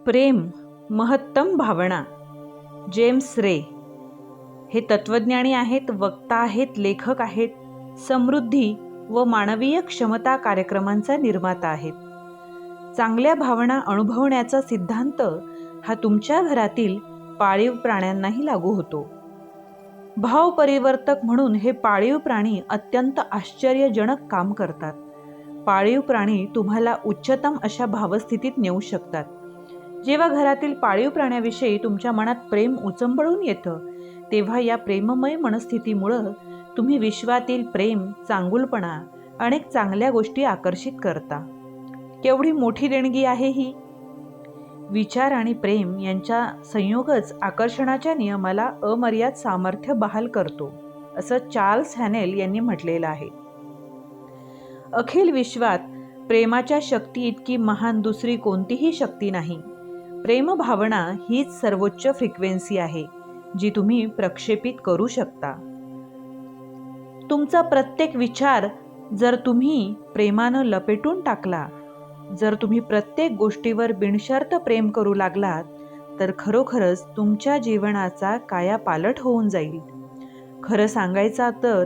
प्रेम महत्तम भावना. जेम्स रे हे तत्वज्ञानी आहेत, वक्ता आहेत, लेखक आहेत, समृद्धी व मानवीय क्षमता कार्यक्रमांचा निर्माता आहेत. चांगल्या भावना अनुभवण्याचा सिद्धांत हा तुमच्या घरातील पाळीव प्राण्यांनाही लागू होतो. भाव परिवर्तक म्हणून हे पाळीव प्राणी अत्यंत आश्चर्यजनक काम करतात. पाळीव प्राणी तुम्हाला उच्चतम अशा भावस्थितीत नेऊ शकतात. जेव्हा घरातील पाळीव प्राण्याविषयी तुमच्या मनात प्रेम उचंबळून येतं, तेव्हा या प्रेममय मनस्थितीमुळं तुम्ही विश्वातील प्रेम, चांगुलपणा, अनेक चांगल्या गोष्टी आकर्षित करता. केवढी मोठी देणगी आहे ही! विचार आणि प्रेम यांचा संयोगच आकर्षणाच्या नियमाला अमर्याद सामर्थ्य बहाल करतो, असं चार्ल्स हॅनेल यांनी म्हटलेलं आहे. अखिल विश्वात प्रेमाच्या शक्ती इतकी महान दुसरी कोणतीही शक्ती नाही. प्रेमभावना हीच सर्वोच्च फ्रिक्वेन्सी आहे, जी तुम्ही प्रक्षेपित करू शकता. तुमचा प्रत्येक विचार जर तुम्ही प्रेमानं लपेटून टाकला, जर तुम्ही प्रत्येक गोष्टीवर बिनशर्त प्रेम करू लागलात, तर खरोखरच तुमच्या जीवनाचा कायापालट होऊन जाईल. खरं सांगायचं तर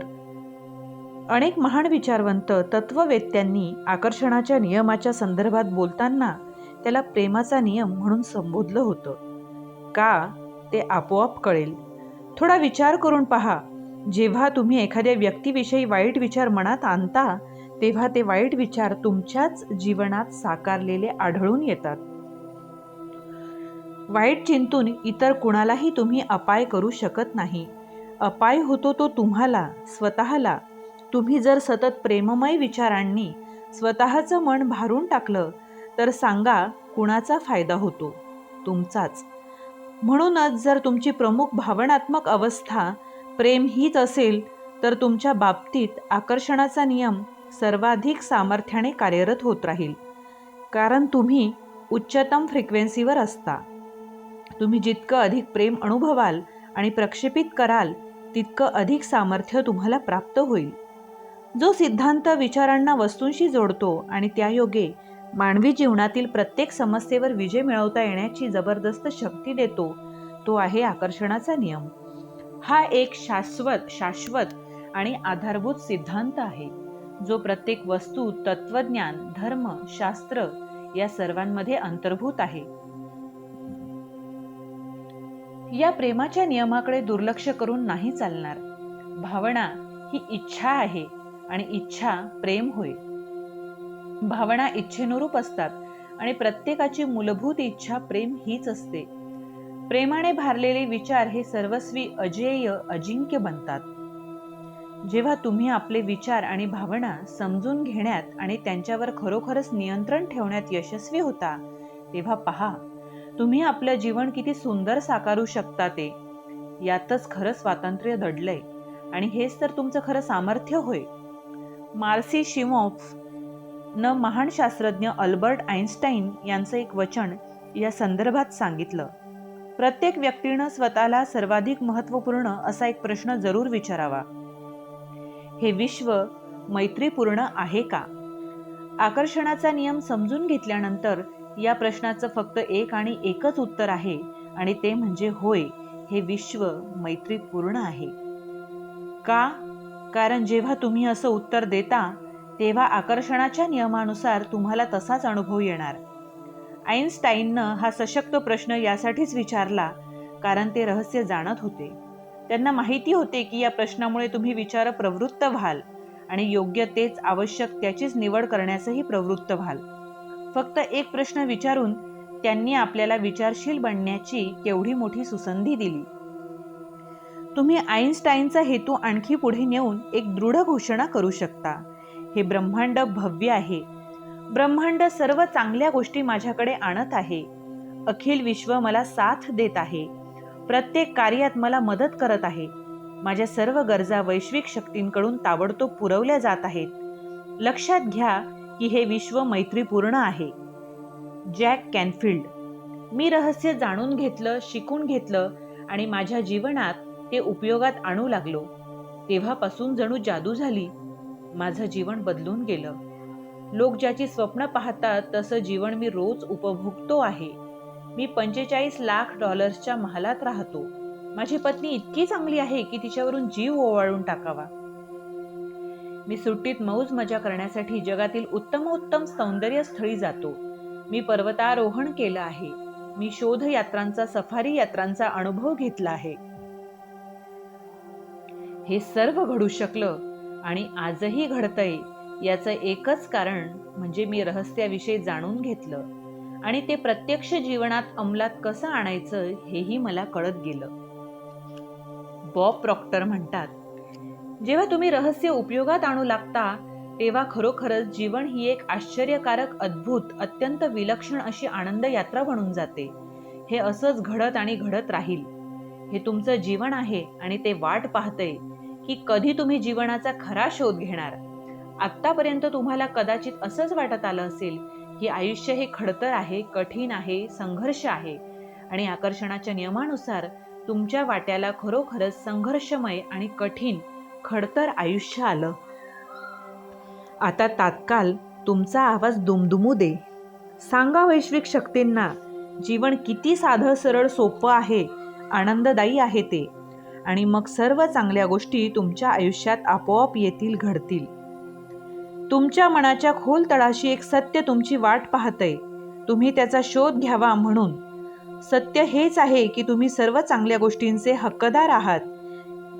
अनेक महान विचारवंत तत्ववेत्यांनी आकर्षणाच्या नियमाच्या संदर्भात बोलताना त्याला प्रेमाचा नियम म्हणून संबोधलं होतं. का ते आपोआप कळेल. थोडा विचार करून पहा. जेव्हा तुम्ही एखाद्या व्यक्तीविषयी वाईट विचार मनात आणता, तेव्हा ते वाईट विचार तुमच्याच जीवनात साकारलेले आढळून येतात. वाईट चिंतून इतर कुणालाही तुम्ही अपाय करू शकत नाही. अपाय होतो तो तुम्हाला, स्वतःला. तुम्ही जर सतत प्रेममय विचारांनी स्वतःचं मन भारून टाकलं, तर सांगा कुणाचा फायदा होतो? तुमचाच. म्हणूनच जर तुमची प्रमुख भावनात्मक अवस्था प्रेम हीच असेल, तर तुमच्या बाबतीत आकर्षणाचा नियम सर्वाधिक सामर्थ्याने कार्यरत होत राहील. कारण तुम्ही उच्चतम फ्रिक्वेन्सीवर असता. तुम्ही जितकं अधिक प्रेम अनुभवाल आणि प्रक्षेपित कराल, तितकं अधिक सामर्थ्य तुम्हाला प्राप्त होईल. जो सिद्धांत विचारांना वस्तूंशी जोडतो आणि त्यायोगे मानवी जीवनातील प्रत्येक समस्येवर विजय मिळवता येण्याची जबरदस्त शक्ती देतो, तो आहे आकर्षणाचा नियम. हा एक शाश्वत आणि आधारभूत सिद्धांत आहे, जो प्रत्येक वस्तू, तत्वज्ञान, धर्म, शास्त्र या सर्वांमध्ये अंतर्भूत आहे. या प्रेमाच्या नियमाकडे दुर्लक्ष करून नाही चालणार. भावना ही इच्छा आहे आणि इच्छा प्रेम होय. भावना इच्छेनुरूप असतात आणि प्रत्येकाची मूलभूत इच्छा प्रेम हीच असते. प्रेमाने भारलेले विचार हे सर्वस्वी अजेय, अजिंक्य बनतात. जेव्हा तुम्ही आपले विचार आणि भावना समजून घेण्यात आणि त्यांच्यावर खरोखरच नियंत्रण ठेवण्यात यशस्वी होता, तेव्हा पहा तुम्ही आपलं जीवन किती सुंदर साकारू शकता ते. यातच खरं स्वातंत्र्य दडलंय आणि हेच तर तुमचं खरं सामर्थ्य होय. मार्सी शिमॉफ न महान शास्त्रज्ञ अल्बर्ट आइन्स्टाईन यांचं एक वचन या संदर्भात सांगितलं. प्रत्येक व्यक्तीनं स्वतःला सर्वाधिक महत्त्वपूर्ण असा एक प्रश्न जरूर विचारावा. हे विश्व मैत्रीपूर्ण आहे का? आकर्षणाचा नियम समजून घेतल्यानंतर या प्रश्नाचं फक्त एक आणि एकच उत्तर आहे, आणि ते म्हणजे होय, हे विश्व मैत्रीपूर्ण आहे. का? कारण जेव्हा तुम्ही असं उत्तर देता, तेव्हा आकर्षणाच्या नियमानुसार तुम्हाला तसाच अनुभव येणार. आइन्स्टाईननं हा सशक्त प्रश्न यासाठीच विचारला, कारण ते रहस्य जाणत होते. त्यांना माहिती होते की या प्रश्नामुळे तुम्ही विचार प्रवृत्त व्हाल आणि योग्य तेच आवश्यक त्याचीच निवड करण्यासही प्रवृत्त व्हाल. फक्त एक प्रश्न विचारून त्यांनी आपल्याला विचारशील बनण्याची केवढी मोठी सुसंधी दिली. तुम्ही आइन्स्टाईनचा हेतू आणखी पुढे नेऊन एक दृढ घोषणा करू शकता. हे ब्रह्मांड भव्य आहे. ब्रह्मांड सर्व चांगल्या गोष्टी माझ्याकडे आणत आहे. अखिल विश्व मला साथ देत आहे. प्रत्येक कार्यात मला मदत करत आहे. माझ्या सर्व गरजा वैश्विक शक्तींकडून ताबडतोब पुरवल्या जात आहेत. लक्षात घ्या की हे विश्व मैत्रीपूर्ण आहे. Jack Canfield. मी रहस्य जाणून घेतलं, शिकून घेतलं आणि माझ्या जीवनात ते उपयोगात आणू लागलो. तेव्हापासून जणू जादू झाली. माझं जीवन बदलून गेलं. लोक ज्याची स्वप्न पाहतात तसं जीवन मी रोज उपभोगतो आहे. मी $45 लाख महालात राहतो. माझी पत्नी इतकी चांगली आहे की तिच्यावरून जीव ओवाळून टाकावा. मी सुट्टीत मौज मजा करण्यासाठी जगातील उत्तमोत्तम सौंदर्य स्थळी जातो. मी पर्वतारोहण केलं आहे. मी शोध यात्रांचा, सफारी यात्रांचा अनुभव घेतला आहे. हे सर्व घडू शकलं आणि आजही घडतंय याचं एकच कारण म्हणजे मी रहस्याविषयी जाणून घेतलं आणि ते प्रत्यक्ष जीवनात अंमलात कसं आणायचं हेही मला कळत गेलं. बॉब प्रॉक्टर म्हणतात, जेव्हा तुम्ही रहस्य उपयोगात आणू लागता तेव्हा खरोखरच जीवन ही एक आश्चर्यकारक, अद्भुत, अत्यंत विलक्षण अशी आनंद यात्रा बनून जाते. हे असंच घडत आणि घडत राहील. हे तुमचं जीवन आहे आणि ते वाट पाहतंय की कधी तुम्ही जीवनाचा खरा शोध घेणार. आत्तापर्यंत तुम्हाला कदाचित असंच वाटत आलं असेल की आयुष्य हे खडतर आहे, कठीण आहे, संघर्ष आहे आणि आकर्षणाच्या नियमानुसार तुमच्या वाट्याला खरोखरच संघर्षमय आणि कठीण, खडतर आयुष्य आलं. आता तात्काळ तुमचा आवाज दुमदुमू दे. सांगा वैश्विक शक्तींना जीवन किती साधं, सरळ, सोपं आहे, आनंददायी आहे ते. आणि मग सर्व चांगल्या गोष्टी तुमच्या आयुष्यात आपोआप येतील, घडतील. तुमच्या मनाच्या खोल तळाशी एक सत्य तुमची वाट पाहतंय. तुम्ही त्याचा शोध घ्यावा म्हणून. सत्य हेच आहे की तुम्ही सर्व चांगल्या गोष्टींचे हक्कदार आहात,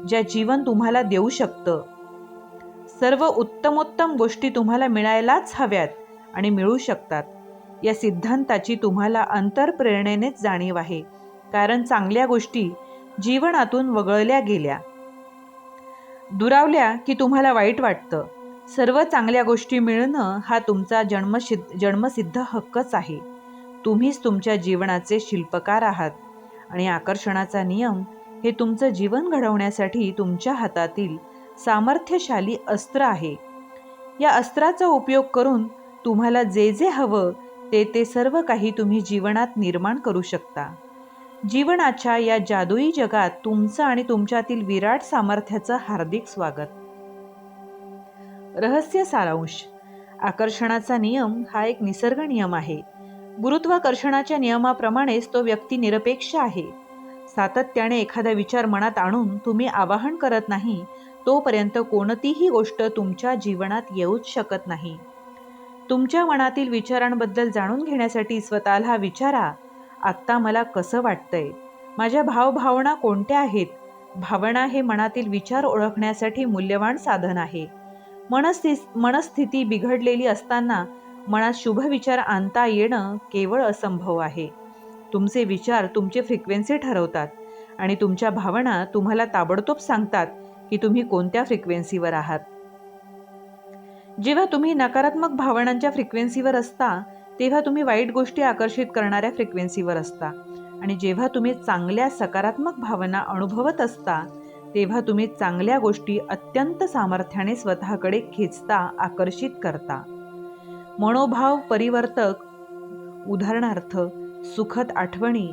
ज्या जीवन तुम्हाला देऊ शकतं. सर्व उत्तमोत्तम गोष्टी तुम्हाला मिळायलाच हव्यात आणि मिळू शकतात. या सिद्धांताची तुम्हाला अंतरप्रेरणेनेच जाणीव आहे, कारण चांगल्या गोष्टी जीवनातून वगळल्या गेल्या, दुरावल्या की तुम्हाला वाईट वाटतं. सर्व चांगल्या गोष्टी मिळणं हा तुमचा जन्मसिद्ध हक्कच आहे. तुम्हीच तुमच्या जीवनाचे शिल्पकार आहात आणि आकर्षणाचा नियम हे तुमचं जीवन घडवण्यासाठी तुमच्या हातातील सामर्थ्यशाली अस्त्र आहे. या अस्त्राचा उपयोग करून तुम्हाला जे जे हवं ते सर्व काही तुम्ही जीवनात निर्माण करू शकता. जीवनाच्या या जादुई जगात तुमचं आणि तुमच्यातील विराट सामर्थ्याचं हार्दिक स्वागत. रहस्य सारांश. आकर्षणाचा नियम हा एक निसर्ग नियम आहे. गुरुत्वाकर्षणाच्या नियमाप्रमाणेच तो व्यक्तिनिरपेक्ष आहे. सातत्याने एखादा विचार मनात आणून तुम्ही आवाहन करत नाही तोपर्यंत कोणतीही गोष्ट तुमच्या जीवनात येऊच शकत नाही. तुमच्या मनातील विचारांबद्दल जाणून घेण्यासाठी स्वतःला विचारा, आत्ता मला कसं वाटतंय? माझ्या भावभावना कोणत्या आहेत? भावना हे मनातील विचार ओळखण्यासाठी मूल्यवान साधन आहे. मनस्थिती बिघडलेली असताना मनात शुभ विचार आणता येणं केवळ असंभव आहे. तुमचे विचार तुमची फ्रिक्वेन्सी ठरवतात आणि तुमच्या भावना तुम्हाला ताबडतोब सांगतात की तुम्ही कोणत्या फ्रिक्वेन्सीवर आहात. जेव्हा तुम्ही नकारात्मक भावनांच्या फ्रिक्वेन्सीवर असता तेव्हा तुम्ही वाईट गोष्टी आकर्षित करणाऱ्या फ्रिक्वेन्सीवर असता आणि जेव्हा तुम्ही चांगल्या सकारात्मक भावना अनुभवत असता तेव्हा तुम्ही चांगल्या गोष्टी अत्यंत सामर्थ्याने स्वतःकडे खेचता, आकर्षित करता. मनोभाव परिवर्तक, उदाहरणार्थ सुखद आठवणी,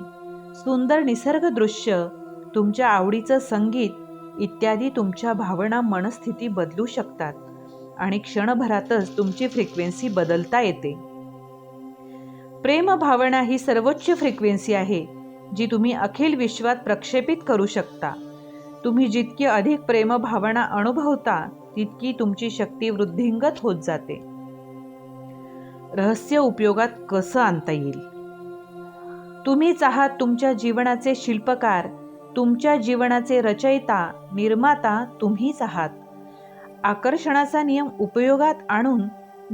सुंदर निसर्ग दृश्य, तुमच्या आवडीचं संगीत इत्यादी तुमच्या भावना, मनस्थिती बदलू शकतात आणि क्षणभरातच तुमची फ्रिक्वेन्सी बदलता येते. प्रेम भावना ही सर्वोच्च फ्रिक्वेन्सी आहे जी तुम्ही अखिल विश्वात प्रक्षेपित करू शकता. तुम्ही जितकी अधिक प्रेम भावना अनुभवता तितकी तुमची शक्ती वृद्धिंगत होत जाते. रहस्य उपयोगात कसं आणता येईल? तुम्हीच आहात तुमच्या जीवनाचे शिल्पकार, तुमच्या जीवनाचे रचयिता, निर्माता तुम्हीच आहात. आकर्षणाचा नियम उपयोगात आणून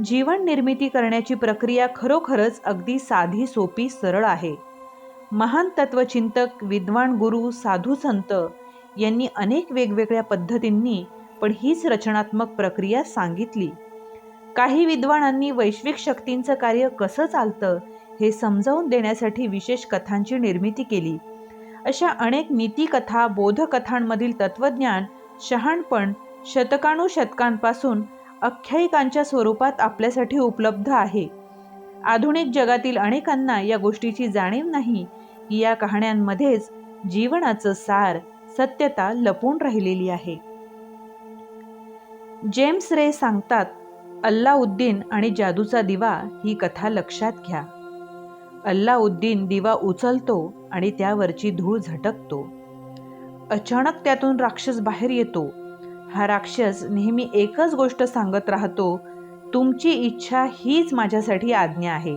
जीवन निर्मिती करण्याची प्रक्रिया खरोखरच अगदी साधी, सोपी, सरळ आहे. महान तत्वचिंतक, विद्वान गुरु, साधू संत यांनी अनेक वेगवेगळ्या पद्धतींनी पण हीच रचनात्मक प्रक्रिया सांगितली. काही विद्वानांनी वैश्विक शक्तींचं कार्य कसं चालतं हे समजावून देण्यासाठी विशेष कथांची निर्मिती केली. अशा अनेक नीतिकथा, बोधकथांमधील तत्वज्ञान, शहाणपण शतकानुशतकांपासून आख्यायिकांच्या स्वरूपात आपल्यासाठी उपलब्ध आहे. आधुनिक जगातील अनेकांना या गोष्टीची जाणीव नाही की या कहाण्यांमध्येच जीवनाचं सार, सत्यता लपून राहिलेली आहे. जेम्स रे सांगतात, अल्लाउद्दीन आणि जादूचा दिवा ही कथा लक्षात घ्या. अल्लाउद्दीन दिवा उचलतो आणि त्यावरची धूळ झटकतो. अचानक त्यातून राक्षस बाहेर येतो. हा राक्षस नेहमी एकच गोष्ट सांगत राहतो, तुमची इच्छा हीच माझ्यासाठी आज्ञा आहे.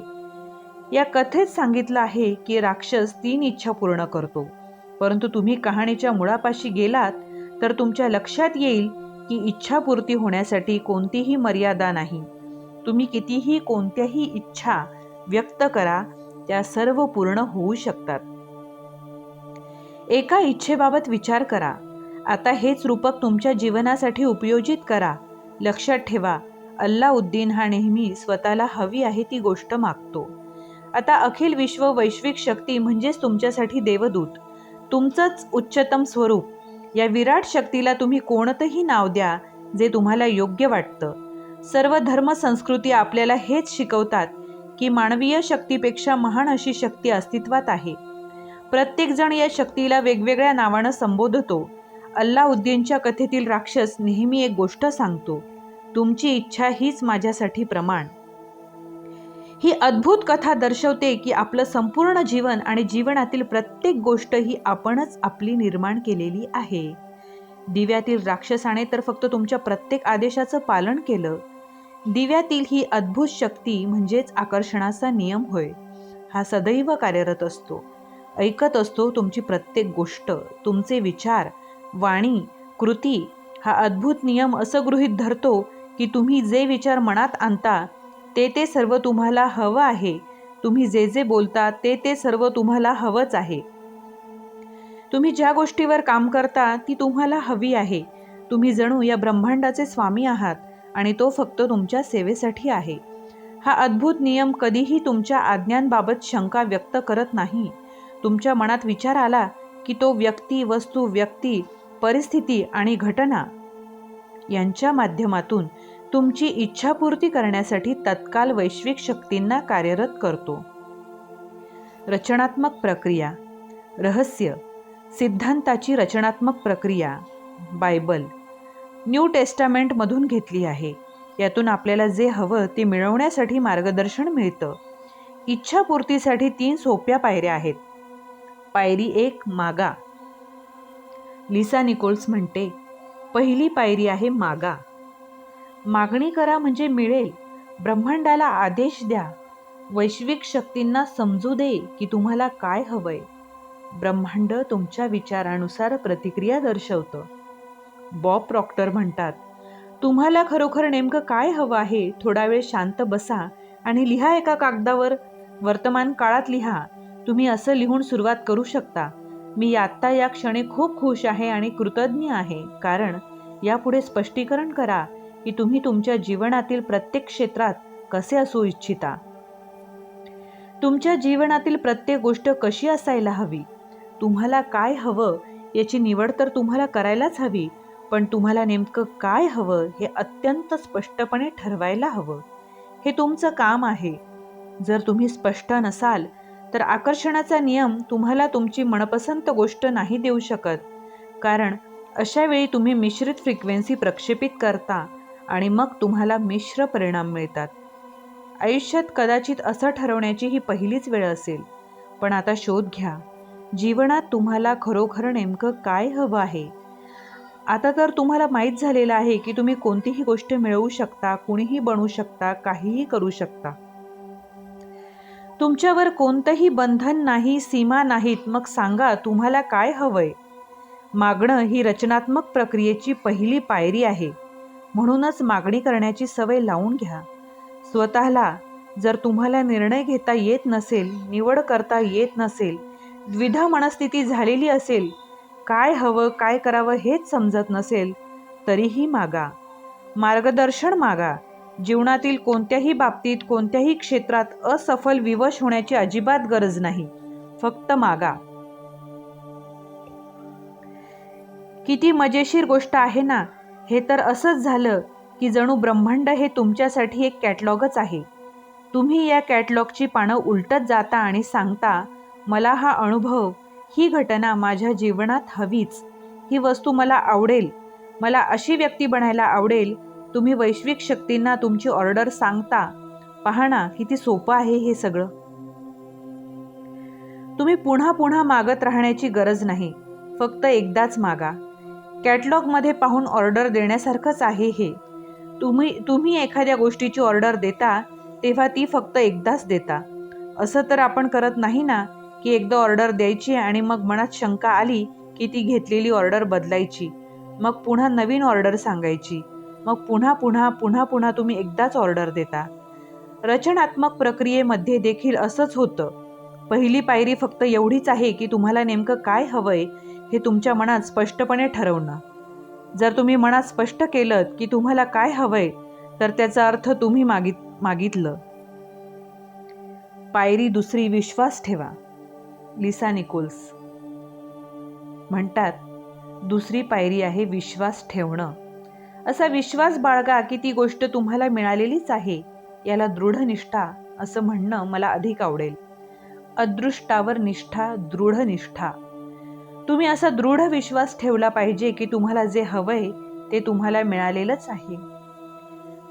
या कथेत सांगितलं आहे की राक्षस 3 इच्छा पूर्ण करतो, परंतु तुम्ही कहाणीच्या मुळापाशी गेलात तर तुमच्या लक्षात येईल की इच्छापूर्ती होण्यासाठी कोणतीही मर्यादा नाही. तुम्ही कितीही कोणत्याही इच्छा व्यक्त करा, त्या सर्व पूर्ण होऊ शकतात. एका इच्छेबाबत विचार करा. आता हेच रूपक तुमच्या जीवनासाठी उपयोजित करा. लक्षात ठेवा, अल्लाउद्दीन हा नेहमी स्वतःला हवी आहे ती गोष्ट मागतो. आता अखिल विश्व वैश्विक शक्ती म्हणजेच तुमच्यासाठी देवदूत, तुमचंच उच्चतम स्वरूप, या विराट शक्तीला तुम्ही कोणतंही नाव द्या जे तुम्हाला योग्य वाटतं. सर्व धर्म संस्कृती आपल्याला हेच शिकवतात की मानवीय शक्तीपेक्षा महान अशी शक्ती अस्तित्वात आहे. प्रत्येकजण या शक्तीला वेगवेगळ्या नावानं संबोधतो. अल्लाउद्दीनच्या कथेतील राक्षस नेहमी एक गोष्ट सांगतो, तुमची इच्छा हीच माझ्यासाठी प्रमाण. ही अद्भुत कथा दर्शवते की आपलं संपूर्ण जीवन आणि जीवनातील प्रत्येक गोष्ट ही आपणच आपली निर्माण केलेली आहे. दिव्यातील राक्षसाने तर फक्त तुमच्या प्रत्येक आदेशाचं पालन केलं. दिव्यातील ही अद्भुत शक्ती म्हणजेच आकर्षणाचा नियम होय. हा सदैव कार्यरत असतो, ऐकत असतो तुमची प्रत्येक गोष्ट, तुमचे विचार, वाणी, कृती. हा अद्भुत नियम असं गृहीत धरतो की तुम्ही जे विचार मनात आणता ते सर्व तुम्हाला हवं आहे. तुम्ही जे जे बोलता ते सर्व तुम्हाला हवंच आहे. तुम्ही ज्या गोष्टीवर काम करता ती तुम्हाला हवी आहे. तुम्ही जणू या ब्रह्मांडाचे स्वामी आहात आणि तो फक्त तुमच्या सेवेसाठी आहे. हा अद्भुत नियम कधीही तुमच्या आज्ञांबाबत शंका व्यक्त करत नाही. तुमच्या मनात विचार आला की तो व्यक्ती, वस्तू, व्यक्ती, परिस्थिती आणि घटना यांच्या माध्यमातून तुमची इच्छापूर्ती करण्यासाठी तत्काल वैश्विक शक्तींना कार्यरत करतो. रचनात्मक प्रक्रिया. रहस्य. सिद्धांताची रचनात्मक प्रक्रिया बायबल, न्यू टेस्टामेंटमधून घेतली आहे. यातून आपल्याला जे हवं ते मिळवण्यासाठी मार्गदर्शन मिळतं. इच्छापूर्तीसाठी 3 सोप्या पायऱ्या आहेत. पायरी 1, मागा. लिसा निकोल्स म्हणते, पहिली पायरी आहे मागा. मागणी करा म्हणजे मिळेल. ब्रह्मांडाला आदेश द्या. वैश्विक शक्तींना समजू दे की तुम्हाला काय हवंय. ब्रह्मांड तुमच्या विचारानुसार प्रतिक्रिया दर्शवतं. बॉब प्रॉक्टर म्हणतात, तुम्हाला खरोखर नेमकं काय हवं आहे, थोडा वेळ शांत बसा आणि लिहा. एका कागदावर वर्तमान काळात लिहा. तुम्ही असं लिहून सुरुवात करू शकता, मी आत्ता या क्षणी खूप खुश आहे आणि कृतज्ञ आहे. कारण यापुढे स्पष्टीकरण करा की तुम्ही तुमच्या जीवनातील प्रत्येक क्षेत्रात कसे असू इच्छिता. तुमच्या जीवनातील प्रत्येक गोष्ट कशी असायला हवी. तुम्हाला काय हवं याची निवड तर तुम्हाला करायलाच हवी, पण तुम्हाला नेमकं काय हवं हे अत्यंत स्पष्टपणे ठरवायला हवं. हे तुमचं काम आहे. जर तुम्ही स्पष्ट नसाल तर आकर्षणाचा नियम तुम्हाला तुमची मनपसंत गोष्ट नाही देऊ शकत. कारण अशा वेळी तुम्ही मिश्रित फ्रिक्वेन्सी प्रक्षेपित करता आणि मग तुम्हाला मिश्र परिणाम मिळतात. आयुष्यात कदाचित असं ठरवण्याची ही पहिलीच वेळ असेल. पण आता शोध घ्या, जीवनात तुम्हाला खरोखर नेमकं काय हवं आहे. आता तर तुम्हाला माहीत झालेलं आहे की तुम्ही कोणतीही गोष्ट मिळवू शकता, कुणीही बनवू शकता, काहीही करू शकता. तुमच्यावर कोणतंही बंधन नाही, सीमा नाहीत. मग सांगा तुम्हाला काय हवंय. मागणं ही रचनात्मक प्रक्रियेची पहिली पायरी आहे. म्हणूनच मागणी करण्याची सवय लावून घ्या स्वतःला. जर तुम्हाला निर्णय घेता येत नसेल, निवड करता येत नसेल, द्विधा मनस्थिती झालेली असेल, काय हवं काय करावं हेच समजत नसेल, तरीही मागा. मार्गदर्शन मागा. जीवनातील कोणत्याही बाबतीत, कोणत्याही क्षेत्रात असफल विवश होण्याची अजिबात गरज नाही. फक्त मागा. किती मजेशीर गोष्ट आहे ना. हे तर असंच झालं की जणू ब्रह्मांड हे तुमच्यासाठी एक कॅटलॉगच आहे. तुम्ही या कॅटलॉगची पानं उलटत जाता आणि सांगता, मला हा अनुभव, ही घटना माझ्या जीवनात हवीच. ही वस्तू मला आवडेल. मला अशी व्यक्ती बनायला आवडेल. तुम्ही वैश्विक शक्तींना तुमची ऑर्डर सांगता. पहा ना किती सोपं आहे हे सगळं. तुम्ही पुन्हा पुन्हा मागत राहण्याची गरज नाही, फक्त एकदाच मागा. कॅटलॉगमध्ये पाहून ऑर्डर देण्यासारखंच आहे हे. तुम्ही एखाद्या गोष्टीची ऑर्डर देता तेव्हा ती फक्त एकदाच देता. असं तर आपण करत नाही ना की एकदा ऑर्डर द्यायची आणि मग मनात शंका आली की ती घेतलेली ऑर्डर बदलायची, मग पुन्हा नवीन ऑर्डर सांगायची, मग पुन्हा पुन्हा पुन्हा पुन्हा तुम्ही एकदाच ऑर्डर देता. रचनात्मक प्रक्रियेमध्ये देखील असंच होतं. पहिली पायरी फक्त एवढीच आहे की तुम्हाला नेमकं काय हवंय हे तुमच्या मनात स्पष्टपणे ठरवणं. जर तुम्ही मनात स्पष्ट केलं की तुम्हाला काय हवंय तर त्याचा अर्थ तुम्ही मागितलं. पायरी दुसरी, विश्वास ठेवा. लिसा निकोल्स म्हणतात, दुसरी पायरी आहे विश्वास ठेवणं. असा विश्वास बाळगा की ती गोष्ट तुम्हाला मिळालेलीच आहे. याला दृढ निष्ठा असं म्हणणं मला अधिक आवडेल. अदृष्टावर निष्ठा, दृढ निष्ठा. तुम्ही असा दृढ विश्वास ठेवला पाहिजे की तुम्हाला जे हवंय ते तुम्हाला मिळालेलंच आहे.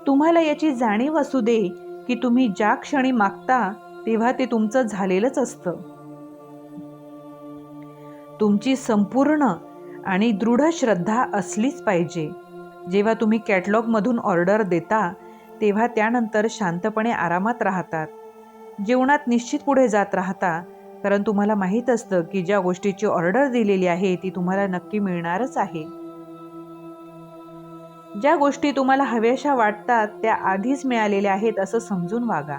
तुम्हाला याची जाणीव असू दे की तुम्ही ज्या क्षणी मागता तेव्हा ते तुमचं झालेलंच असतं. तुमची संपूर्ण आणि दृढ श्रद्धा असलीच पाहिजे. जेव्हा तुम्ही कॅटलॉगमधून ऑर्डर देता तेव्हा त्यानंतर शांतपणे आरामात राहतात. जीवनात निश्चित पुढे जात राहता, कारण तुम्हाला माहीत असतं की ज्या गोष्टीची ऑर्डर दिलेली आहे ती तुम्हाला नक्की मिळणारच आहे. ज्या गोष्टी तुम्हाला हव्याशा वाटतात त्या आधीच मिळालेल्या आहेत असं समजून वागा.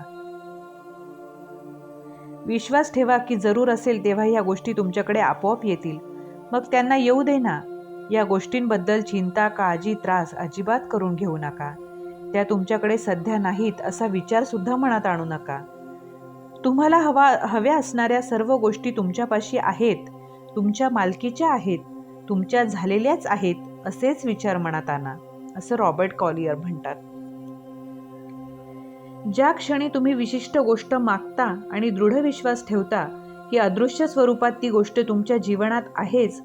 विश्वास ठेवा की जरूर असेल तेव्हा या गोष्टी तुमच्याकडे आपोआप येतील. मग त्यांना येऊ दे ना. या गोष्टींबद्दल चिंता, काळजी, त्रास अजिबात करून घेऊ नका. त्या तुमच्याकडे सध्या नाहीत असा विचार सुद्धा मनात आणू नका. तुम्हाला हव्या असणाऱ्या सर्व गोष्टी तुमच्यापाशी आहेत, तुमच्या मालकीच्या आहेत, तुमच्या झालेल्याच आहेत असेच विचार मनात आणा, असं रॉबर्ट कॉलियर म्हणतात. ज्या क्षणी तुम्ही विशिष्ट गोष्ट मागता आणि दृढ विश्वास ठेवता की अदृश्य स्वरूपात ती गोष्ट तुमच्या जीवनात आहेच,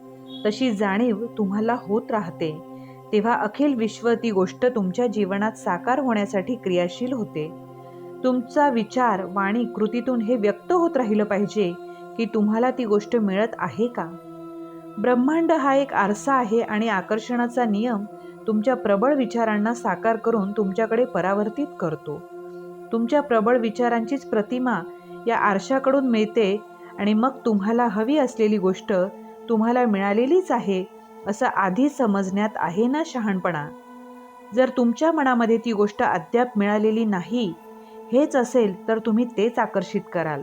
तशी जाणीव तुम्हाला होत राहते, तेव्हा अखिल विश्व ती गोष्ट तुमच्या जीवनात साकार होण्यासाठी क्रियाशील होते. तुमचा विचार, वाणी, कृतीतून हे व्यक्त होत राहिलं पाहिजे की तुम्हाला ती गोष्ट मिळत आहे का. ब्रह्मांड हा एक आरसा आहे आणि आकर्षणाचा नियम तुमच्या प्रबळ विचारांना साकार करून तुमच्याकडे परावर्तित करतो. तुमच्या प्रबळ विचारांचीच प्रतिमा या आरशाकडून मिळते आणि मग तुम्हाला हवी असलेली गोष्ट तुम्हाला मिळालेलीच आहे असं आधी समजण्यात आहे ना शहाणपणा. जर तुमच्या मनामध्ये ती गोष्ट अद्याप मिळालेली नाही हेच असेल तर तुम्ही तेच आकर्षित कराल.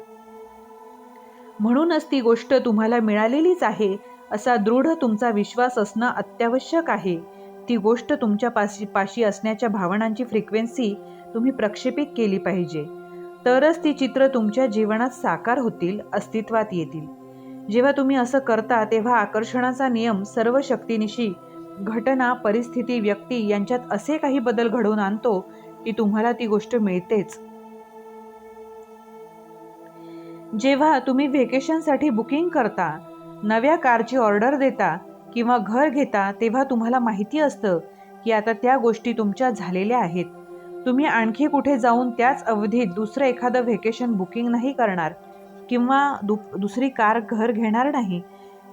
म्हणूनच ती गोष्ट तुम्हाला मिळालेलीच आहे असा दृढ तुमचा विश्वास असणं अत्यावश्यक आहे. ती गोष्ट तुमच्या पाशी असण्याच्या भावनांची फ्रिक्वेन्सी तुम्ही प्रक्षेपित केली पाहिजे, तरच ती चित्र तुमच्या जीवनात साकार होतील, अस्तित्वात येतील. जेव्हा तुम्ही असं करता तेव्हा आकर्षणाचा नियम सर्व शक्तीनिशी घटना, परिस्थिती, व्यक्ती यांच्यात असे काही बदल घडवून आणतो की तुम्हाला ती गोष्ट मिळतेच. जेव्हा तुम्ही व्हेकेशनसाठी बुकिंग करता, नव्या कारची ऑर्डर देता किंवा घर घेता तेव्हा तुम्हाला माहिती असतं की आता त्या गोष्टी तुमच्या झालेल्या आहेत. तुम्ही आणखी कुठे जाऊन त्याच अवधीत दुसरं एखादं व्हेकेशन बुकिंग नाही करणार किंवा दुसरी कार, घर घेणार नाही.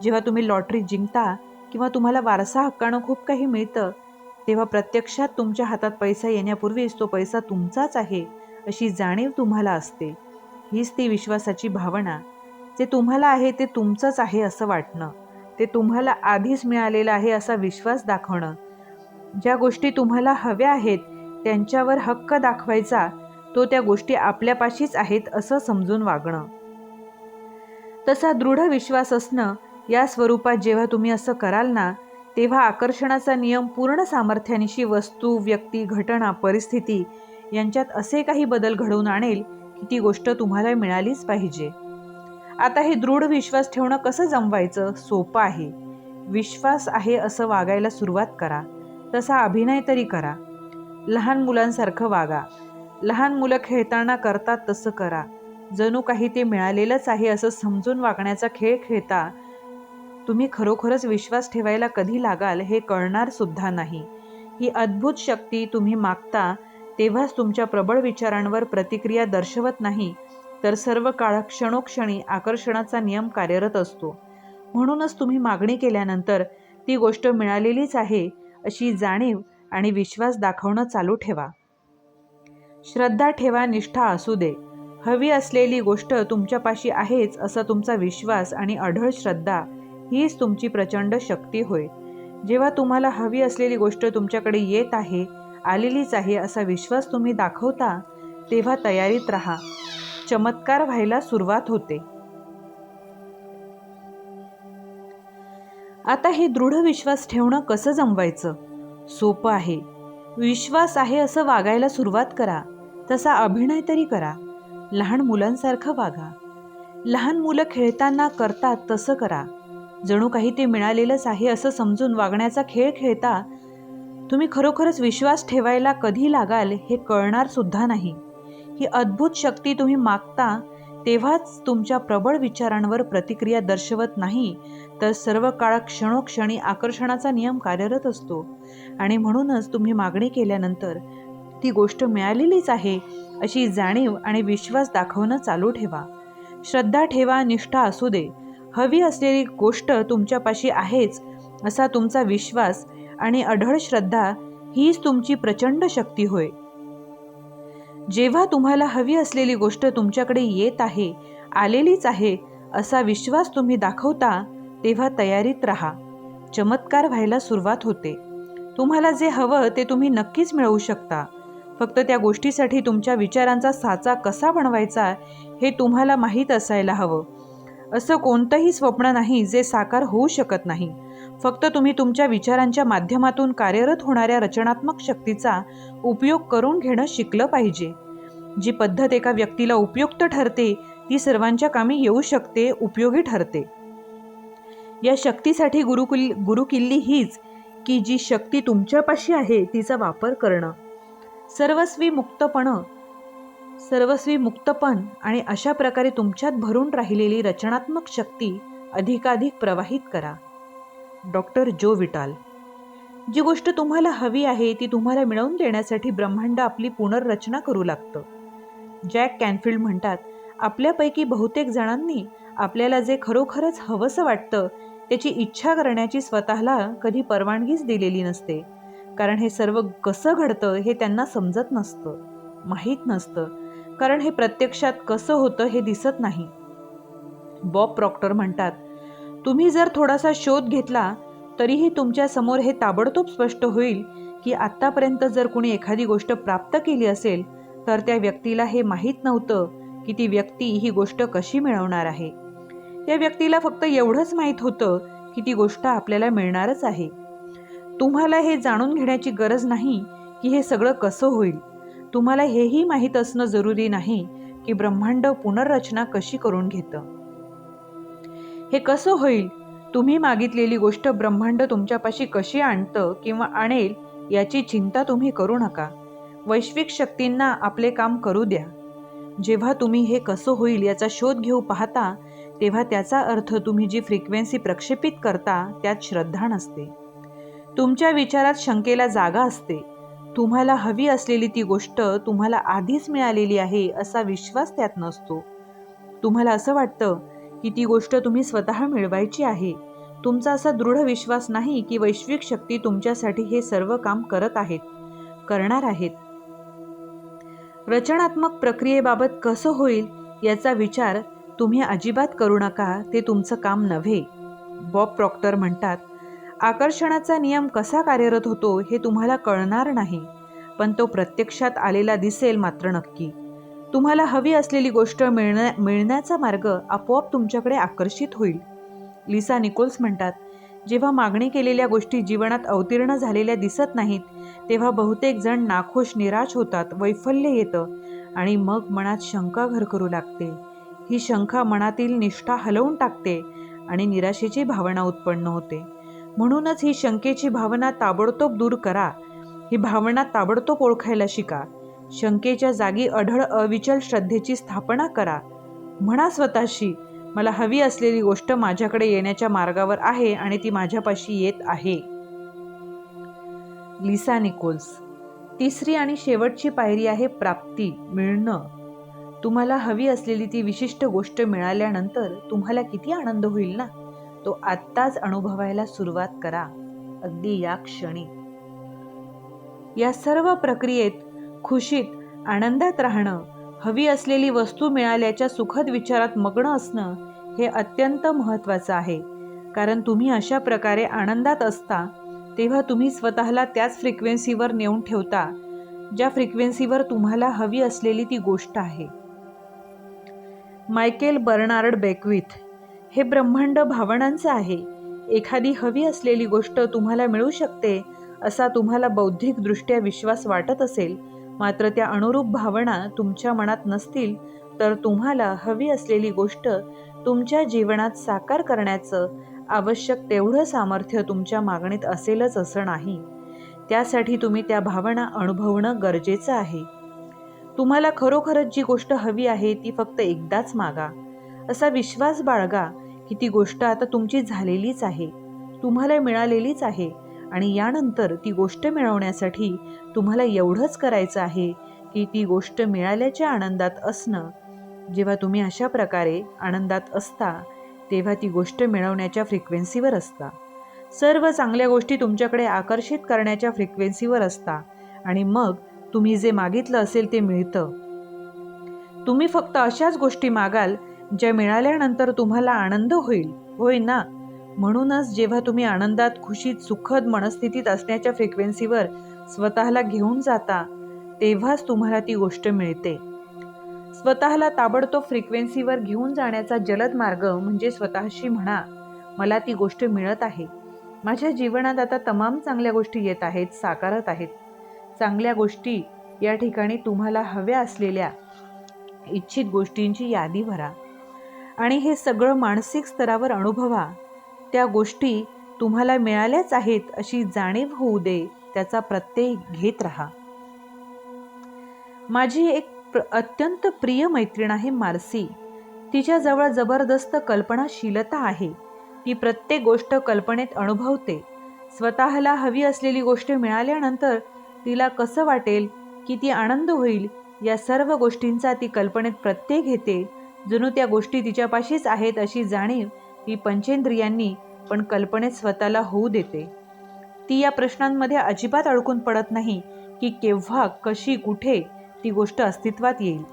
जेव्हा तुम्ही लॉटरी जिंकता किंवा तुम्हाला वारसा हक्कानं खूप काही मिळतं तेव्हा प्रत्यक्षात तुमच्या हातात पैसा येण्यापूर्वीच तो पैसा तुमचाच आहे अशी जाणीव तुम्हाला असते. हीच ती विश्वासाची भावना. जे तुम्हाला आहे ते तुमचंच आहे असं वाटणं, ते तुम्हाला आधीच मिळालेलं आहे असा विश्वास दाखवणं, ज्या गोष्टी तुम्हाला हव्या आहेत त्यांच्यावर हक्क दाखवायचा, तो त्या गोष्टी आपल्यापाशीच आहेत असं समजून वागणं. तसा दृढ विश्वास असणं या स्वरूपात जेव्हा तुम्ही असं कराल ना तेव्हा आकर्षणाचा नियम पूर्ण सामर्थ्यानिशी वस्तू, व्यक्ती, घटना, परिस्थिती यांच्यात असे काही बदल घडवून आणेल की ती गोष्ट तुम्हाला मिळालीच पाहिजे. आता हे दृढ विश्वास ठेवणं कसं जमवायचं? सोपं आहे. विश्वास आहे असं वागायला सुरुवात करा. तसा अभिनय तरी करा. लहान मुलांसारखं वागा. लहान मुलं खेळताना करतात तसं करा. जणू काही ते मिळालेलंच आहे असं समजून वागण्याचा खेळ खेळता तुम्ही खरोखरच विश्वास ठेवायला कधी लागाल हे कळणार सुद्धा नाही. ही अद्भुत शक्ती तुम्ही मागता तेव्हाच तुमच्या प्रबळ विचारांवर प्रतिक्रिया दर्शवत नाही तर सर्व काळ क्षणोक्षणी आकर्षणाचा नियम कार्यरत असतो. म्हणूनच तुम्ही मागणी केल्यानंतर ती गोष्ट मिळालेलीच आहे अशी जाणीव आणि विश्वास दाखवणं चालू ठेवा. श्रद्धा ठेवा, निष्ठा असू दे. हवी असलेली गोष्ट तुमच्यापाशी आहेच असा तुमचा विश्वास आणि अढळ श्रद्धा हीच तुमची प्रचंड शक्ती होय. जेव्हा तुम्हाला हवी असलेली गोष्ट तुमच्याकडे येत आहे, आलेलीच आहे असा विश्वास तुम्ही दाखवता, तेव्हा तयारीत राहा. चमत्कार व्हायला सुरुवात होते. आता हे दृढ विश्वास ठेवणं कसं जमवायचं? सोपं आहे. विश्वास आहे असं वागायला सुरुवात करा. तसा अभिनय तरी करा. लहान मुलांसारखं वागा. लहान मुलं खेळताना करतात तसं करा. जणू काही ते मिळालेलंच आहे असं समजून वागण्याचा खेळ खेळता. तुम्ही खरोखरच विश्वास ठेवायला कधी लागाल हे कळणार सुद्धा नाही. ही अद्भुत शक्ती तुम्ही मागता तेव्हाच तुमच्या प्रबळ विचारांवर प्रतिक्रिया दर्शवत नाही, तर सर्व काळ क्षणोक्षणी आकर्षणाचा नियम कार्यरत असतो. आणि म्हणूनच तुम्ही मागणी केल्यानंतर ती गोष्ट मिळालेलीच आहे अशी जाणीव आणि विश्वास दाखवणं चालू ठेवा. श्रद्धा ठेवा, निष्ठा असू दे. हवी असलेली गोष्ट तुमच्यापाशी आहेच असा तुमचा विश्वास आणि अढळ श्रद्धा हीच तुमची प्रचंड शक्ती होय. जेव्हा तुम्हाला हवी असलेली गोष्ट तुमच्याकडे येत आहे, आलेलीच आहे असा विश्वास तुम्ही दाखवता, तेव्हा तयारीत राहा. चमत्कार व्हायला सुरुवात होते. तुम्हाला जे हवं ते तुम्ही नक्कीच मिळवू शकता. फक्त त्या गोष्टीसाठी तुमच्या विचारांचा साचा कसा बनवायचा हे तुम्हाला माहीत असायला हवं. असं कोणतंही स्वप्न नाही जे साकार होऊ शकत नाही. फक्त तुम्ही तुमच्या विचारांच्या माध्यमातून कार्यरत होणाऱ्या रचनात्मक शक्तीचा उपयोग करून घेणं शिकलं पाहिजे. जी पद्धत एका व्यक्तीला उपयुक्त ठरते ती सर्वांच्या कामी येऊ शकते, उपयोगी ठरते. या शक्तीसाठी गुरुकिल्ली हीच की जी शक्ती तुमच्यापाशी आहे तिचा वापर करणं. सर्वस्वी मुक्तपण आणि अशा प्रकारे तुमच्यात भरून राहिलेली रचनात्मक शक्ती अधिकाधिक प्रवाहित करा. डॉक्टर जो विटाल. जी गोष्ट तुम्हाला हवी आहे ती तुम्हाला मिळवून देण्यासाठी ब्रह्मांड आपली पुनर्रचना करू लागतं. जॅक कॅनफिल्ड म्हणतात, आपल्यापैकी बहुतेक जणांनी आपल्याला जे खरोखरच हवंसं वाटतं त्याची इच्छा करण्याची स्वतःला कधी परवानगीच दिलेली नसते. कारण हे सर्व कसं घडतं हे त्यांना समजत नसतं, माहीत नसतं. कारण हे प्रत्यक्षात कसं होतं हे दिसत नाही. बॉब प्रॉक्टर म्हणतात, तुम्ही जर थोडासा शोध घेतला तरीही तुमच्या समोर हे ताबडतोब स्पष्ट होईल की आत्तापर्यंत जर कोणी एखादी गोष्ट प्राप्त केली असेल तर त्या व्यक्तीला हे माहीत नव्हतं की ती व्यक्ती ही गोष्ट कशी मिळवणार आहे. त्या व्यक्तीला फक्त एवढंच माहीत होतं की ती गोष्ट आपल्याला मिळणारच आहे. तुम्हाला हे जाणून घेण्याची गरज नाही की हे सगळं कसं होईल. तुम्हाला हेही माहीत असणं जरुरी नाही की ब्रह्मांड पुनर्रचना कशी करून घेतं. हे कसं होईल, तुम्ही मागितलेली गोष्ट ब्रह्मांड तुमच्यापाशी कशी आणतं किंवा आणेल याची चिंता तुम्ही करू नका. वैश्विक शक्तींना आपले काम करू द्या. जेव्हा तुम्ही हे कसं होईल याचा शोध घेऊ पाहता तेव्हा त्याचा अर्थ तुम्ही जी फ्रिक्वेन्सी प्रक्षेपित करता त्यात श्रद्धा नसते. तुमच्या विचारात शंकेला जागा असते. तुम्हाला हवी असलेली ती गोष्ट तुम्हाला आधीच मिळालेली आहे असा विश्वास त्यात नसतो. तुम्हाला असं वाटतं की ती गोष्ट तुम्ही स्वतः मिळवायची आहे. तुमचा असा दृढ विश्वास नाही की वैश्विक शक्ती तुमच्यासाठी हे सर्व काम करणार आहेत. रचनात्मक प्रक्रियेबाबत कसं होईल याचा विचार तुम्ही अजिबात करू नका, ते तुमचं काम नव्हे. बॉब प्रॉक्टर म्हणतात, आकर्षणाचा नियम कसा कार्यरत होतो हे तुम्हाला कळणार नाही, पण तो प्रत्यक्षात आलेला दिसेल मात्र नक्की. तुम्हाला हवी असलेली गोष्ट मिळण्याचा मार्ग आपोआप तुमच्याकडे आकर्षित होईल. लिसा निकोल्स म्हणतात, जेव्हा मागणी केलेल्या गोष्टी जीवनात अवतीर्ण झालेल्या दिसत नाहीत तेव्हा बहुतेक जण नाखुश, निराश होतात, वैफल्य येतं आणि मग मनात शंका घर करू लागते. ही शंका मनातील निष्ठा हलवून टाकते आणि निराशेची भावना उत्पन्न होते. म्हणूनच ही शंकेची भावना ताबडतोब दूर करा. ही भावना ताबडतोब ओळखायला शिका. शंकेच्या जागी अढळ अविचल श्रद्धेची स्थापना करा. म्हणा स्वतःशी, मला हवी असलेली गोष्ट माझ्याकडे येण्याच्या मार्गावर आहे आणि ती माझ्यापाशी येत आहे. Lisa Nichols. तिसरी आणि शेवटची पायरी आहे प्राप्ती, मिळणं. तुम्हाला हवी असलेली ती विशिष्ट गोष्ट मिळाल्यानंतर तुम्हाला किती आनंद होईल ना, तो आत्ताच अनुभवायला सुरुवात करा, अगदी या क्षणी. या सर्व प्रक्रियेत खुशीत, आनंदात राहणं, हवी असलेली वस्तू मिळाल्याच्या सुखद विचारात मग्न असणं हे अत्यंत महत्त्वाचं आहे. कारण तुम्ही अशा प्रकारे आनंदात असता तेव्हा तुम्ही स्वतःला त्याच फ्रिक्वेन्सीवर नेऊन ठेवता ज्या फ्रिक्वेन्सीवर तुम्हाला हवी असलेली ती गोष्ट आहे. Michael Bernard Beckwith. हे ब्रह्मांड भावनांचं आहे. एखादी हवी असलेली गोष्ट तुम्हाला मिळू शकते असा तुम्हाला बौद्धिकदृष्ट्या विश्वास वाटत असेल, मात्र त्या अनुरूप भावना तुमच्या मनात नसतील तर तुम्हाला हवी असलेली गोष्ट तुमच्या जीवनात साकार करण्याचं आवश्यक तेवढं सामर्थ्य तुमच्या मागणीत असेलच असं नाही. त्यासाठी तुम्ही त्या भावना अनुभवणं गरजेचं आहे. तुम्हाला खरोखरच जी गोष्ट हवी आहे ती फक्त एकदाच मागा. असा विश्वास बाळगा की ती गोष्ट आता तुमची झालेलीच आहे, तुम्हाला मिळालेलीच आहे आणि यानंतर ती गोष्ट मिळवण्यासाठी तुम्हाला एवढंच करायचं आहे की ती गोष्ट मिळाल्याच्या आनंदात असणं. जेव्हा तुम्ही अशा प्रकारे आनंदात असता तेव्हा ती गोष्ट मिळवण्याच्या फ्रिक्वेन्सीवर असता. सर्व चांगल्या गोष्टी तुमच्याकडे आकर्षित करण्याच्या फ्रिक्वेन्सीवर असता आणि मग तुम्ही जे मागितलं असेल ते मिळतं. तुम्ही फक्त अशाच गोष्टी मागाल ज्या मिळाल्यानंतर तुम्हाला आनंद होईल, होय ना? म्हणूनच जेव्हा तुम्ही आनंदात, खुशीत, सुखद मनस्थितीत असण्याच्या फ्रिक्वेन्सीवर स्वतःला घेऊन जाता तेव्हाच तुम्हाला ती गोष्ट मिळते. स्वतःला ताबडतोब फ्रिक्वेन्सीवर घेऊन जाण्याचा जलद मार्ग म्हणजे स्वतःशी म्हणा, मला ती गोष्ट मिळत आहे. माझ्या जीवनात आता तमाम चांगल्या गोष्टी येत आहेत, साकारत आहेत. चांगल्या गोष्टी या ठिकाणी तुम्हाला हव्या असलेल्या इच्छित गोष्टींची यादी भरा आणि हे सगळं मानसिक स्तरावर अनुभवा. त्या गोष्टी तुम्हाला मिळाल्याच आहेत अशी जाणीव होऊ दे, त्याचा प्रत्यय घेत राहा. माझी एक अत्यंत प्रिय मैत्रीण आहे मार्सी. तिच्याजवळ जबरदस्त कल्पनाशीलता आहे. ती प्रत्येक गोष्ट कल्पनेत अनुभवते. स्वतःला हवी असलेली गोष्ट मिळाल्यानंतर तिला कसं वाटेल, किती आनंद होईल, या सर्व गोष्टींचा ती कल्पनेत प्रत्यय घेते. जणू त्या गोष्टी तिच्यापाशीच आहेत अशी जाणीव ती पंचेंद्रियांनी पण कल्पनेत स्वतःला होऊ देते. ती या प्रश्नांमध्ये अजिबात अडकून पडत नाही की केव्हा, कशी, कुठे ती गोष्ट अस्तित्वात येईल.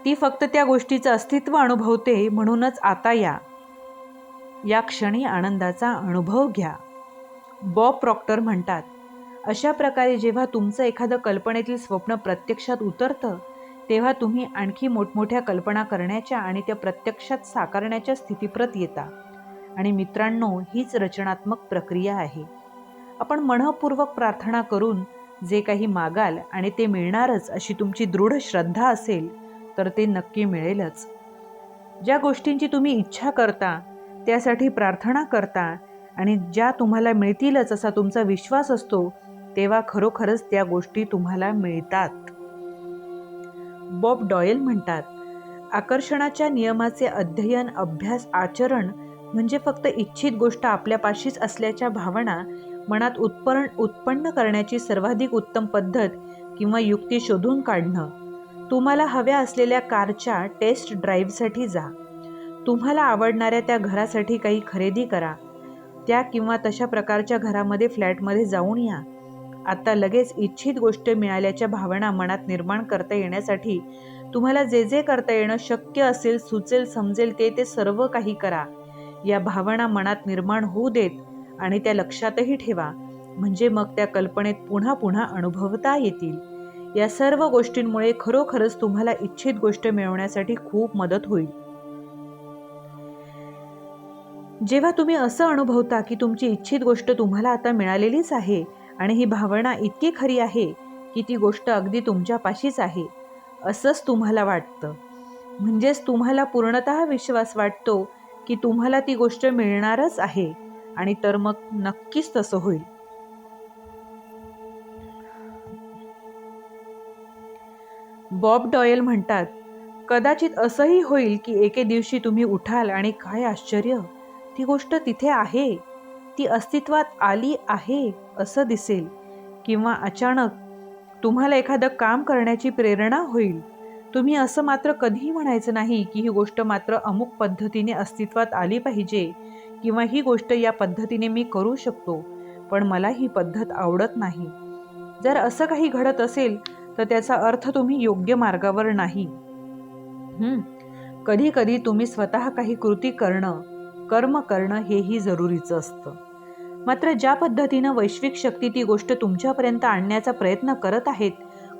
ती फक्त त्या गोष्टीचं अस्तित्व अनुभवते. म्हणूनच आता या क्षणी आनंदाचा अनुभव घ्या. बॉब प्रॉक्टर म्हणतात, अशा प्रकारे जेव्हा तुमचं एखादं कल्पनेतील स्वप्न प्रत्यक्षात उतरतं तेव्हा तुम्ही आणखी मोठमोठ्या कल्पना करण्याच्या आणि त्या प्रत्यक्षात साकारण्याच्या स्थितीप्रत येता. आणि मित्रांनो, हीच रचनात्मक प्रक्रिया आहे. आपण मनःपूर्वक प्रार्थना करून जे काही मागाल आणि ते मिळणारच अशी तुमची दृढ श्रद्धा असेल तर ते नक्की मिळेलच. ज्या गोष्टींची तुम्ही इच्छा करता, त्यासाठी प्रार्थना करता आणि ज्या तुम्हाला मिळतीलच असा तुमचा विश्वास असतो तेव्हा खरोखरच त्या गोष्टी तुम्हाला मिळतात. बॉब डॉयल म्हणतात, आकर्षणाच्या नियमाचे अध्ययन, अभ्यास, आचरण म्हणजे फक्त इच्छित गोष्ट आपल्यापाशीच असल्याच्या भावना मनात उत्पन्न करण्याची सर्वाधिक उत्तम पद्धत किंवा युक्ती शोधून काढणं. तुम्हाला हव्या असलेल्या कारच्या टेस्ट ड्राईव्हसाठी जा. तुम्हाला आवडणाऱ्या त्या घरासाठी काही खरेदी करा. त्या किंवा तशा प्रकारच्या घरामध्ये, फ्लॅटमध्ये जाऊन या. आता लगेच इच्छित गोष्ट मिळाल्याच्या भावना मनात निर्माण करता येण्यासाठी तुम्हाला जे जे करता येणं शक्य असेल, सुचेल, समजेल ते सर्व काही करा. या भावना मनात निर्माण होऊ देत आणि त्या लक्षातही ठेवा, म्हणजे मग त्या कल्पनेत पुन्हा पुन्हा अनुभवता येतील. या सर्व गोष्टींमुळे खरोखरच तुम्हाला इच्छित गोष्ट मिळवण्यासाठी खूप मदत होईल. जेव्हा तुम्ही असं अनुभवता की तुमची इच्छित गोष्ट तुम्हाला आता मिळालेलीच आहे आणि ही भावना इतकी खरी आहे की ती गोष्ट अगदी तुमच्यापाशीच आहे असंच तुम्हाला वाटतं, म्हणजेच तुम्हाला पूर्णतः विश्वास वाटतो की तुम्हाला ती गोष्ट मिळणारच आहे आणि तर मग नक्कीच तसं होईल. बॉब डॉयल म्हणतात, कदाचित असंही होईल की एके दिवशी तुम्ही उठाल आणि काय आश्चर्य, ती गोष्ट तिथे आहे, ती अस्तित्वात आली आहे असं दिसेल. किंवा अचानक तुम्हाला एखादं काम करण्याची प्रेरणा होईल. तुम्ही असं मात्र कधीही म्हणायचं नाही की ही गोष्ट मात्र अमुक पद्धतीने अस्तित्वात आली पाहिजे, किंवा ही गोष्ट या पद्धतीने मी करू शकतो, पण मला ही पद्धत आवडत नाही. जर असं काही घडत असेल तर त्याचा अर्थ तुम्ही योग्य मार्गावर नाही. कधी कधी तुम्ही स्वतः काही कृती करणं, कर्म करणं हेही जरुरीचं असतं. मात्र ज्या पद्धतीनं वैश्विक शक्ती ती गोष्ट तुमच्यापर्यंत आणण्याचा प्रयत्न करत आहेत,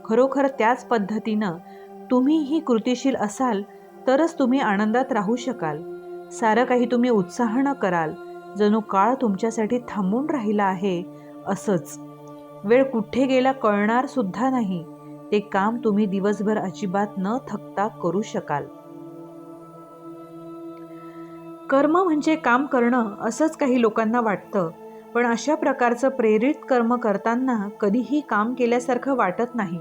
खरोखर त्याच पद्धतीनं तुम्हीही कृतीशील असाल तरच तुम्ही आनंदात राहू शकाल. सारं काही तुम्ही उत्साहानं कराल, जणू काळ तुमच्यासाठी थांबून राहिला आहे असंच. वेळ कुठे गेला कळणार सुद्धा नाही. ते काम तुम्ही दिवसभर अजिबात न थकता करू शकाल. कर्म म्हणजे काम करणं असंच काही लोकांना वाटतं, पण अशा प्रकारचं प्रेरित कर्म करताना कधीही काम केल्यासारखं वाटत नाही.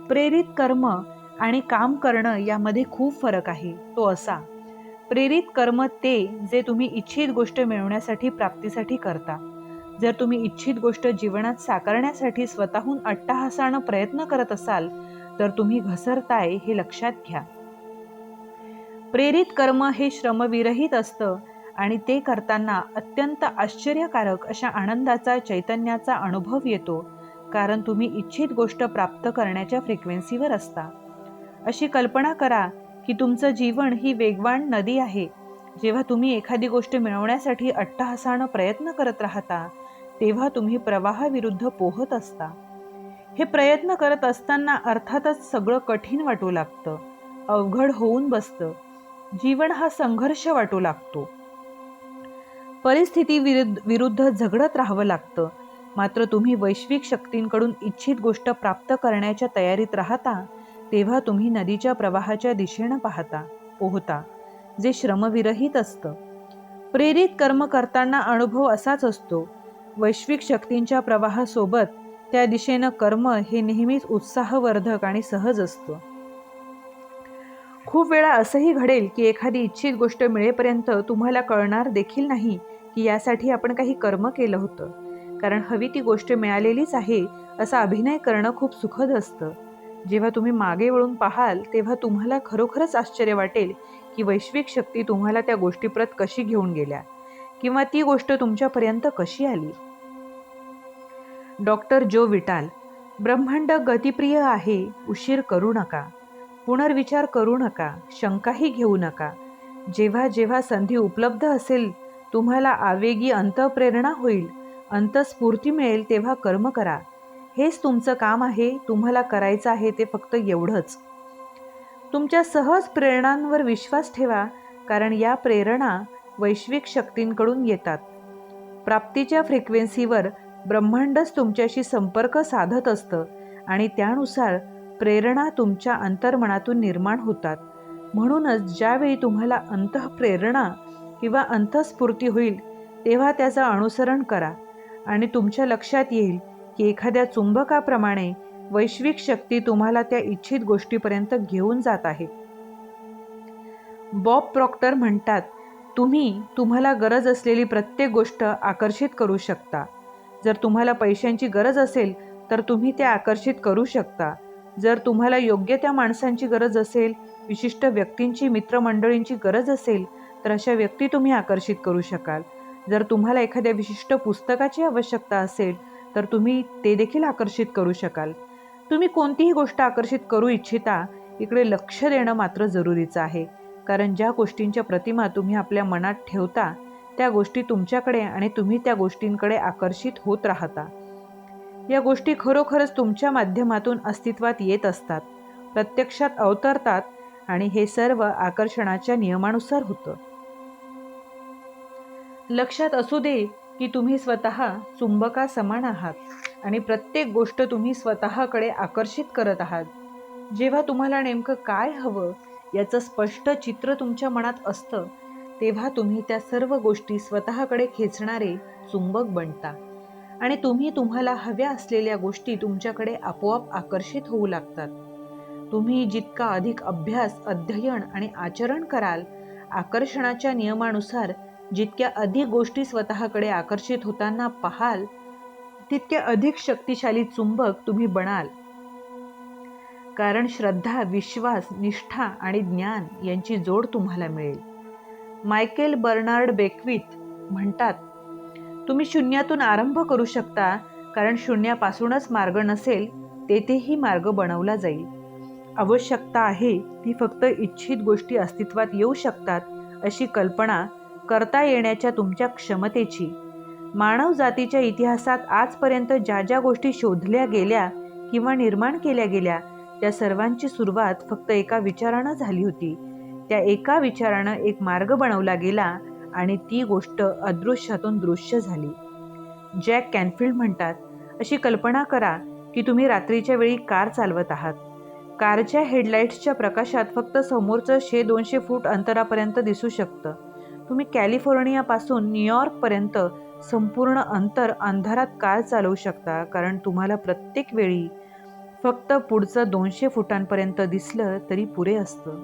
प्रेरित कर्म आणि काम करणं यामध्ये खूप फरक आहे. तो असा: प्रेरित कर्म ते जे तुम्ही इच्छित गोष्ट मिळवण्यासाठी, प्राप्तीसाठी करता. जर तुम्ही इच्छित गोष्ट जीवनात साकारण्यासाठी स्वतःहून अट्टहासानं प्रयत्न करत असाल तर तुम्ही घसरताय हे लक्षात घ्या. प्रेरित कर्म हे श्रमविरहित असतं आणि ते करताना अत्यंत आश्चर्यकारक अशा आनंदाचा, चैतन्याचा अनुभव येतो, कारण तुम्ही इच्छित गोष्ट प्राप्त करण्याच्या फ्रिक्वेन्सीवर असता. अशी कल्पना करा की तुमचं जीवन ही वेगवान नदी आहे. जेव्हा तुम्ही एखादी गोष्ट मिळवण्यासाठी अट्टहासानं प्रयत्न करत राहता, तेव्हा तुम्ही प्रवाहाविरुद्ध पोहत असता. हे प्रयत्न करत असताना अर्थातच सगळं कठीण वाटू लागतं, अवघड होऊन बसतं. जीवन हा संघर्ष वाटू लागतो. परिस्थिती विरुद्ध झगडत राहावं लागतं. मात्र तुम्ही वैश्विक शक्तींकडून इच्छित गोष्ट प्राप्त करण्याच्या तयारीत राहता, तेव्हा तुम्ही नदीच्या प्रवाहाच्या दिशेनं पोहता, जे श्रमविरहित असतं. प्रेरित कर्म करताना अनुभव असाच असतो. वैश्विक शक्तींच्या प्रवाहासोबत त्या दिशेनं कर्म हे नेहमीच उत्साहवर्धक आणि सहज असतं. खूप वेळा असंही घडेल की एखादी इच्छित गोष्ट मिळेपर्यंत तुम्हाला कळणार देखील नाही की यासाठी आपण काही कर्म केलं होतं, कारण हवी ती गोष्ट मिळालेलीच आहे असा अभिनय करणं खूप सुखद असतं. जेव्हा तुम्ही मागे वळून पाहाल तेव्हा तुम्हाला खरोखरच आश्चर्य वाटेल की वैश्विक शक्ती तुम्हाला त्या गोष्टीप्रत कशी घेऊन गेल्या, किंवा ती गोष्ट तुमच्यापर्यंत कशी आली. डॉक्टर जो विटाल: ब्रह्मांड गतिप्रिय आहे, उशीर करू नका, पुनर्विचार करू नका, शंकाही घेऊ नका. जेव्हा जेव्हा संधी उपलब्ध असेल, तुम्हाला आवेगी अंतःप्रेरणा होईल, अंतःस्फूर्ती मिळेल, तेव्हा कर्म करा. हेच तुमचं काम आहे. तुम्हाला करायचं आहे ते फक्त एवढंच. तुमच्या सहज प्रेरणांवर विश्वास ठेवा, कारण या प्रेरणा वैश्विक शक्तींकडून येतात. प्राप्तीच्या फ्रिक्वेन्सीवर ब्रह्मांडच तुमच्याशी संपर्क साधत असतं आणि त्यानुसार प्रेरणा तुमच्या अंतर्मनातून निर्माण होतात. म्हणूनच ज्यावेळी तुम्हाला अंतःप्रेरणा किंवा अंतःस्फूर्ती होईल तेव्हा त्याचं अनुसरण करा आणि तुमच्या लक्षात येईल की एखाद्या चुंबकाप्रमाणे वैश्विक शक्ती तुम्हाला त्या इच्छित गोष्टीपर्यंत घेऊन जात आहे. बॉब प्रॉक्टर म्हणतात, तुम्हाला गरज असलेली प्रत्येक गोष्ट आकर्षित करू शकता. जर तुम्हाला पैशांची गरज असेल तर तुम्ही ते आकर्षित करू शकता. जर तुम्हाला योग्य त्या माणसांची गरज असेल, विशिष्ट व्यक्तींची, मित्रमंडळींची गरज असेल तर अशा व्यक्ती तुम्ही आकर्षित करू शकाल. जर तुम्हाला एखाद्या विशिष्ट पुस्तकाची आवश्यकता असेल तर तुम्ही ते देखील आकर्षित करू शकाल. तुम्ही कोणतीही गोष्ट आकर्षित करू इच्छिता, इकडे लक्ष देणं मात्र जरुरीचं आहे, कारण ज्या गोष्टींच्या प्रतिमा तुम्ही आपल्या मनात ठेवता त्या गोष्टी तुमच्याकडे आणि तुम्ही त्या गोष्टींकडे आकर्षित होत राहता. या गोष्टी खरोखरच तुमच्या माध्यमातून अस्तित्वात येत असतात, प्रत्यक्षात अवतरतात आणि हे सर्व आकर्षणाच्या नियमानुसार होतं. लक्षात असू दे की तुम्ही स्वतः चुंबका समान आहात आणि प्रत्येक गोष्ट तुम्ही स्वतःकडे आकर्षित करत आहात. जेव्हा तुम्हाला नेमकं काय हवं याचं स्पष्ट चित्र तुमच्या मनात असतं, तेव्हा तुम्ही त्या सर्व गोष्टी स्वतःकडे खेचणारे चुंबक बनता आणि तुम्ही तुम्हाला हव्या असलेल्या गोष्टी तुमच्याकडे आपोआप आकर्षित होऊ लागतात. तुम्ही जितका अधिक अभ्यास, अध्ययन आणि आचरण कराल, आकर्षणाच्या नियमानुसार जितक्या अधिक गोष्टी स्वतःकडे आकर्षित होताना पाहाल, तितके अधिक शक्तिशाली चुंबक तुम्ही बनाल. कारण श्रद्धा, विश्वास, निष्ठा आणि ज्ञान यांची जोड तुम्हाला मिळेल. मायकेल बर्नार्ड बेक्विथ म्हणतात, तुम्ही शून्यातून आरंभ करू शकता, कारण शून्यापासूनच मार्ग नसेल तेथेही मार्ग बनवला जाईल. आवश्यकता आहे ती फक्त इच्छित गोष्टी अस्तित्वात येऊ शकतात अशी कल्पना करता येण्याच्या तुमच्या क्षमतेची. मानव जातीच्या इतिहासात आजपर्यंत ज्या ज्या गोष्टी शोधल्या गेल्या किंवा निर्माण केल्या गेल्या त्या सर्वांची सुरुवात फक्त एका विचारानं झाली होती. त्या एका विचारानं एक मार्ग बनवला गेला आणि ती गोष्ट अदृश्यातून दृश्य झाली. जॅक कॅनफिल्ड म्हणतात, अशी कल्पना करा की तुम्ही रात्रीच्या वेळी कार चालवत आहात. कारच्या हेडलाईट्सच्या प्रकाशात फक्त समोरचं 100-200 फूट अंतरापर्यंत दिसू शकतं. तुम्ही कॅलिफोर्नियापासून न्यूयॉर्कपर्यंत संपूर्ण अंतर अंधारात कार चालवू शकता, कारण तुम्हाला प्रत्येक वेळी फक्त पुढचं 200 फुटांपर्यंत दिसलं तरी पुरे असतं.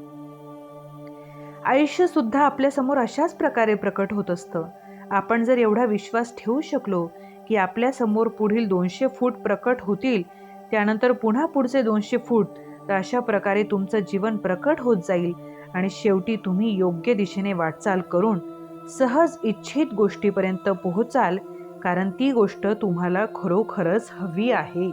आयुष्य सुद्धा आपल्यासमोर अशाच प्रकारे प्रकट होत असतं. आपण जर एवढा विश्वास ठेवू शकलो की आपल्यासमोर पुढील 200 फूट प्रकट होतील, त्यानंतर पुन्हा पुढचे 200 फूट, तर अशा प्रकारे तुमचं जीवन प्रकट होत जाईल आणि शेवटी तुम्ही योग्य दिशेने वाटचाल करून सहज इच्छित गोष्टीपर्यंत पोहोचाल, कारण ती गोष्ट तुम्हाला खरोखरच हवी आहे.